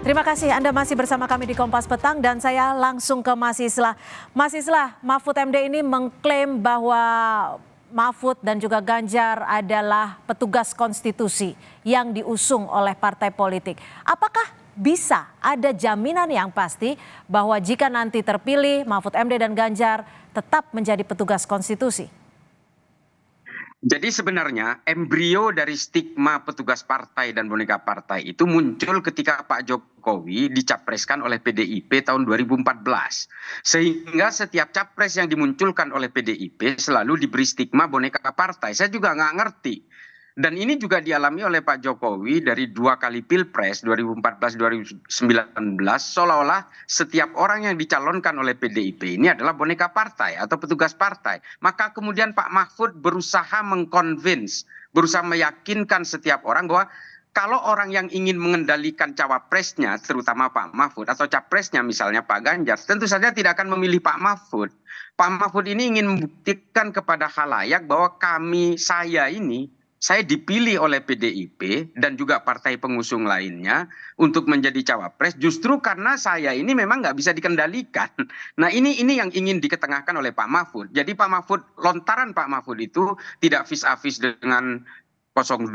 Terima kasih Anda masih bersama kami di Kompas Petang dan saya langsung ke Mas Islah. Mas Islah, Mahfud MD ini mengklaim bahwa Mahfud dan juga Ganjar adalah petugas konstitusi yang diusung oleh partai politik. Apakah bisa ada jaminan yang pasti bahwa jika nanti terpilih Mahfud MD dan Ganjar tetap menjadi petugas konstitusi? Jadi sebenarnya embrio dari stigma petugas partai dan boneka partai itu muncul ketika Pak Jokowi dicapreskan oleh PDIP tahun 2014. Sehingga setiap capres yang dimunculkan oleh PDIP selalu diberi stigma boneka partai. Saya juga nggak ngerti. Dan ini juga dialami oleh Pak Jokowi dari 2 kali Pilpres 2014-2019, seolah-olah setiap orang yang dicalonkan oleh PDIP ini adalah boneka partai atau petugas partai. Maka kemudian Pak Mahfud berusaha mengconvince, berusaha meyakinkan setiap orang bahwa kalau orang yang ingin mengendalikan cawapresnya, terutama Pak Mahfud, atau capresnya misalnya Pak Ganjar, tentu saja tidak akan memilih Pak Mahfud. Pak Mahfud ini ingin membuktikan kepada khalayak bahwa saya dipilih oleh PDIP dan juga partai pengusung lainnya untuk menjadi cawapres justru karena saya ini memang nggak bisa dikendalikan. Nah ini yang ingin diketengahkan oleh Pak Mahfud. Jadi Pak Mahfud, lontaran Pak Mahfud itu tidak vis a vis dengan 02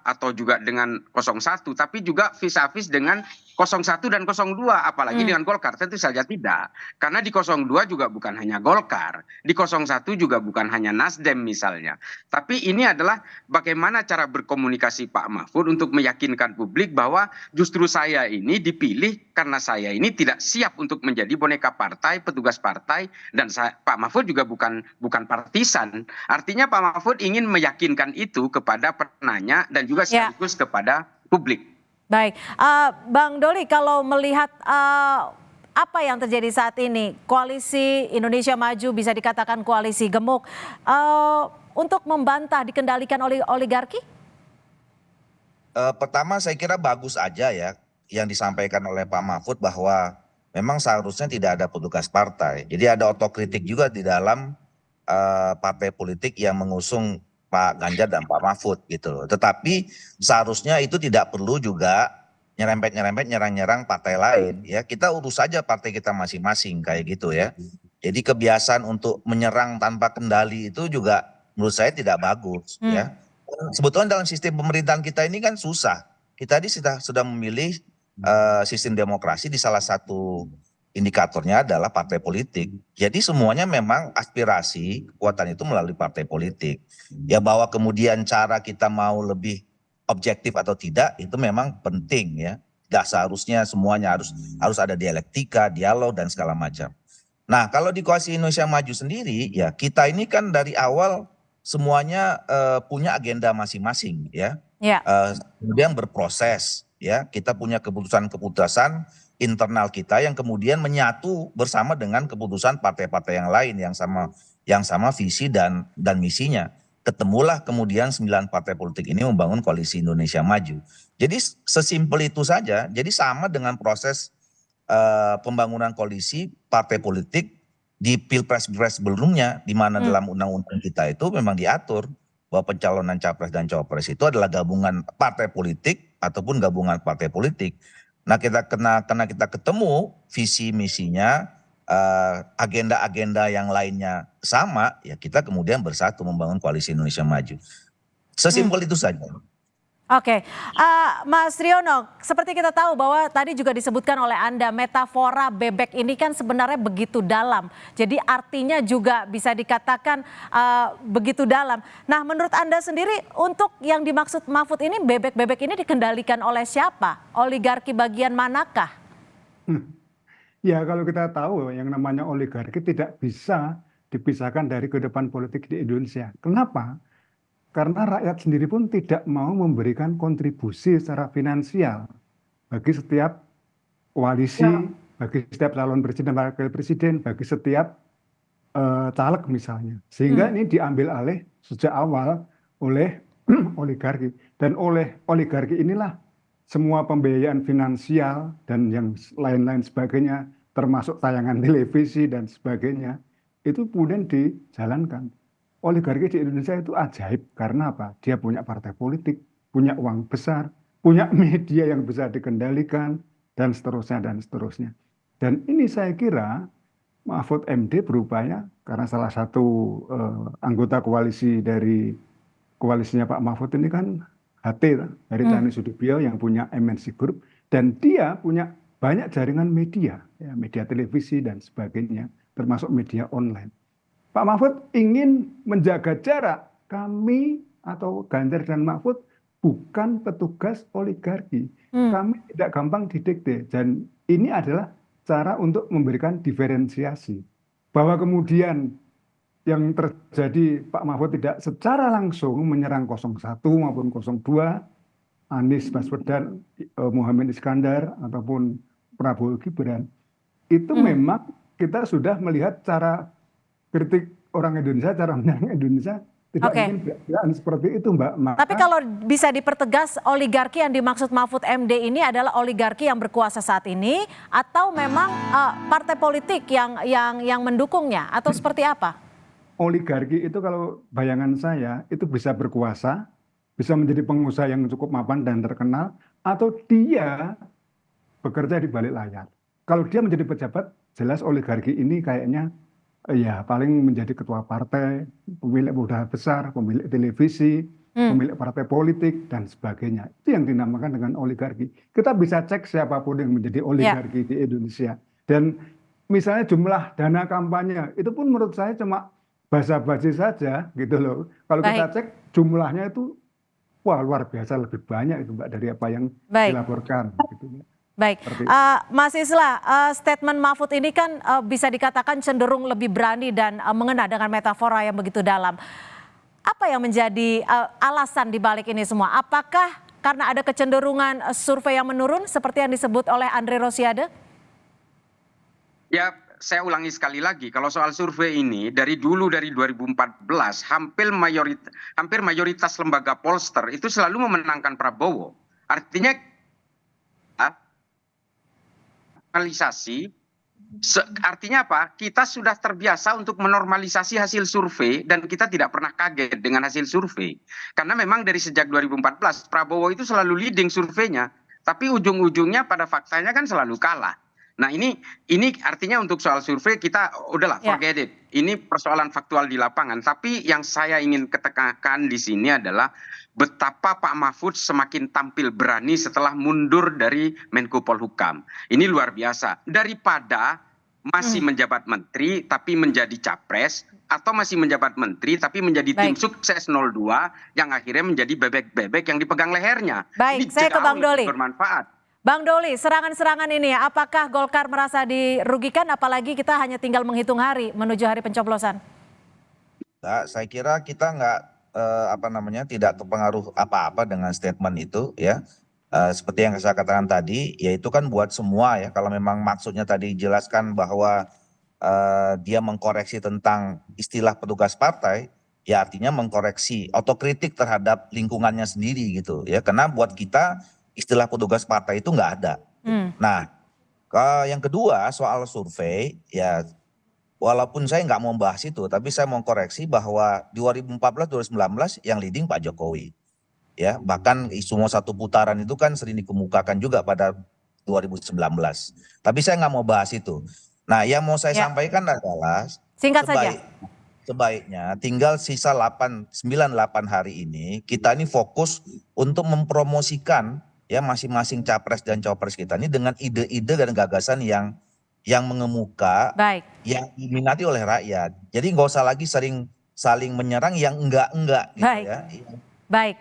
atau juga dengan 01, tapi juga vis a vis dengan 01 dan 02, apalagi dengan Golkar. Tentu saja tidak. Karena di 02 juga bukan hanya Golkar, di 01 juga bukan hanya Nasdem misalnya. Tapi ini adalah bagaimana cara berkomunikasi Pak Mahfud untuk meyakinkan publik bahwa justru saya ini dipilih karena saya ini tidak siap untuk menjadi boneka partai, petugas partai, dan Pak Mahfud juga bukan partisan. Artinya Pak Mahfud ingin meyakinkan itu kepada penanya dan juga sekaligus kepada publik. Baik, Bang Doli, kalau melihat apa yang terjadi saat ini, koalisi Indonesia Maju bisa dikatakan koalisi gemuk untuk membantah dikendalikan oleh oligarki? Pertama saya kira bagus aja ya yang disampaikan oleh Pak Mahfud bahwa memang seharusnya tidak ada petugas partai. Jadi ada otokritik juga di dalam partai politik yang mengusung Pak Ganjar dan Pak Mahfud gitu loh. Tetapi seharusnya itu tidak perlu juga nyerempet-nyerempet nyerang-nyerang partai lain ya. Kita urus saja partai kita masing-masing kayak gitu ya. Jadi kebiasaan untuk menyerang tanpa kendali itu juga menurut saya tidak bagus ya. Sebetulnya dalam sistem pemerintahan kita ini kan susah. Kita tadi sudah memilih sistem demokrasi, di salah satu indikatornya adalah partai politik. Jadi semuanya memang aspirasi kekuatan itu melalui partai politik. Ya bahwa kemudian cara kita mau lebih objektif atau tidak itu memang penting ya. Tidak seharusnya semuanya harus ada dialektika, dialog dan segala macam. Nah kalau di Koalisi Indonesia Maju sendiri ya kita ini kan dari awal semuanya punya agenda masing-masing ya. Kemudian berproses ya, kita punya keputusan-keputusan internal kita yang kemudian menyatu bersama dengan keputusan partai-partai yang lain yang sama visi dan misinya. Ketemulah kemudian 9 partai politik ini membangun Koalisi Indonesia Maju. Jadi sesimpel itu saja. Jadi sama dengan proses pembangunan koalisi partai politik di pilpres-pilpres sebelumnya, di mana dalam undang-undang kita itu memang diatur bahwa pencalonan capres dan cawapres itu adalah gabungan partai politik ataupun gabungan partai politik. Nah karena kita ketemu visi misinya, agenda-agenda yang lainnya sama, ya kita kemudian bersatu membangun Koalisi Indonesia Maju. Sesimpel itu saja. Oke, Mas Riono, seperti kita tahu bahwa tadi juga disebutkan oleh Anda, metafora bebek ini kan sebenarnya begitu dalam. Jadi artinya juga bisa dikatakan begitu dalam. Nah menurut Anda sendiri untuk yang dimaksud Mahfud ini, bebek-bebek ini dikendalikan oleh siapa? Oligarki bagian manakah? Ya kalau kita tahu yang namanya oligarki tidak bisa dipisahkan dari kehidupan politik di Indonesia. Kenapa? Karena rakyat sendiri pun tidak mau memberikan kontribusi secara finansial bagi setiap koalisi, bagi setiap calon presiden, wakil presiden, bagi setiap caleg misalnya. Sehingga ini diambil alih sejak awal oleh oligarki. Dan oleh oligarki inilah semua pembiayaan finansial dan yang lain-lain sebagainya, termasuk tayangan televisi dan sebagainya, itu kemudian dijalankan. Oligarki di Indonesia itu ajaib karena apa? Dia punya partai politik, punya uang besar, punya media yang bisa dikendalikan, dan seterusnya dan seterusnya. Dan ini saya kira Mahfud MD berupaya karena salah satu anggota koalisi dari koalisinya Pak Mahfud ini kan HT Haritanu Sudibyo yang punya MNC Group dan dia punya banyak jaringan media, ya, media televisi dan sebagainya, termasuk media online. Pak Mahfud ingin menjaga jarak. Kami atau Ganjar dan Mahfud bukan petugas oligarki. Kami tidak gampang didikte. Dan ini adalah cara untuk memberikan diferensiasi. Bahwa kemudian yang terjadi Pak Mahfud tidak secara langsung menyerang 01 maupun 02, Anies Baswedan, Muhammad Iskandar, ataupun Prabowo Gibran. Itu memang kita sudah melihat cara kritik orang Indonesia, cara menyerang Indonesia tidak mungkin berjalan seperti itu, Mbak. Tapi kalau bisa dipertegas, oligarki yang dimaksud Mahfud MD ini adalah oligarki yang berkuasa saat ini, atau memang partai politik yang mendukungnya, atau seperti apa? Oligarki itu kalau bayangan saya itu bisa berkuasa, bisa menjadi pengusaha yang cukup mapan dan terkenal, atau dia bekerja di balik layar. Kalau dia menjadi pejabat, jelas oligarki ini kayaknya ya paling menjadi ketua partai, pemilik modal besar, pemilik televisi, pemilik partai politik, dan sebagainya. Itu yang dinamakan dengan oligarki. Kita bisa cek siapapun yang menjadi oligarki di Indonesia. Dan misalnya jumlah dana kampanye, itu pun menurut saya cuma basa-basi saja gitu loh. Kalau kita cek jumlahnya itu wah luar biasa, lebih banyak itu Mbak dari apa yang dilaporkan gitu. Baik, Mas Islah, statement Mahfud ini kan bisa dikatakan cenderung lebih berani dan mengena dengan metafora yang begitu dalam. Apa yang menjadi alasan dibalik ini semua? Apakah karena ada kecenderungan survei yang menurun seperti yang disebut oleh Andre Rosiade? Ya, saya ulangi sekali lagi, kalau soal survei ini dari dulu dari 2014 hampir mayoritas lembaga pollster itu selalu memenangkan Prabowo. Artinya artinya apa? Kita sudah terbiasa untuk menormalisasi hasil survei dan kita tidak pernah kaget dengan hasil survei. Karena memang dari sejak 2014 Prabowo itu selalu leading surveinya, tapi ujung-ujungnya pada faktanya kan selalu kalah. Nah ini artinya untuk soal survei kita udahlah forget it. Ini persoalan faktual di lapangan. Tapi yang saya ingin ketekankan di sini adalah betapa Pak Mahfud semakin tampil berani setelah mundur dari Menko Polhukam. Ini luar biasa. Daripada masih menjabat menteri tapi menjadi capres, atau masih menjabat menteri tapi menjadi tim sukses 02 yang akhirnya menjadi bebek-bebek yang dipegang lehernya. Baik, saya ke Bang Doli. Bermanfaat. Bang Doli, serangan-serangan ini apakah Golkar merasa dirugikan apalagi kita hanya tinggal menghitung hari menuju hari pencoblosan? Nah, saya kira kita tidak terpengaruh apa-apa dengan statement itu ya. Seperti yang saya katakan tadi, yaitu kan buat semua ya. Kalau memang maksudnya tadi jelaskan bahwa dia mengkoreksi tentang istilah petugas partai, ya artinya mengkoreksi otokritik terhadap lingkungannya sendiri gitu ya. Karena buat kita istilah petugas partai itu nggak ada. Nah, yang kedua soal survei, ya walaupun saya nggak mau bahas itu, tapi saya mau koreksi bahwa 2014-2019 yang leading Pak Jokowi. Ya, bahkan isu mau satu putaran itu kan sering dikemukakan juga pada 2019. Tapi saya nggak mau bahas itu. Nah, yang mau saya sampaikan adalah singkat saja. Sebaiknya tinggal sisa 98 hari ini kita ini fokus untuk mempromosikan ya masing-masing capres dan cawapres kita ini dengan ide-ide dan gagasan yang mengemuka, yang diminati oleh rakyat. Jadi nggak usah lagi saling menyerang yang enggak gitu ya.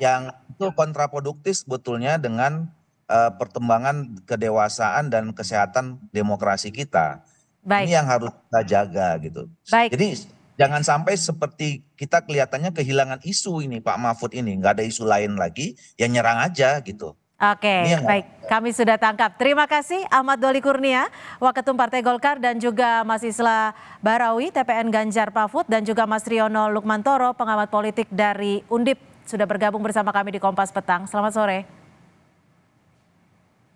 Yang itu kontraproduktif sebetulnya dengan perkembangan kedewasaan dan kesehatan demokrasi kita. Ini yang harus kita jaga gitu. Jadi jangan sampai seperti kita kelihatannya kehilangan isu ini Pak Mahfud ini, nggak ada isu lain lagi, ya nyerang aja gitu. Oke, baik. Kami sudah tangkap. Terima kasih Ahmad Doli Kurnia, Waketum Partai Golkar, dan juga Mas Islah Bahrawi, TPN Ganjar Mahfud, dan juga Mas Triono Lukmantoro, pengamat politik dari Undip, sudah bergabung bersama kami di Kompas Petang. Selamat sore.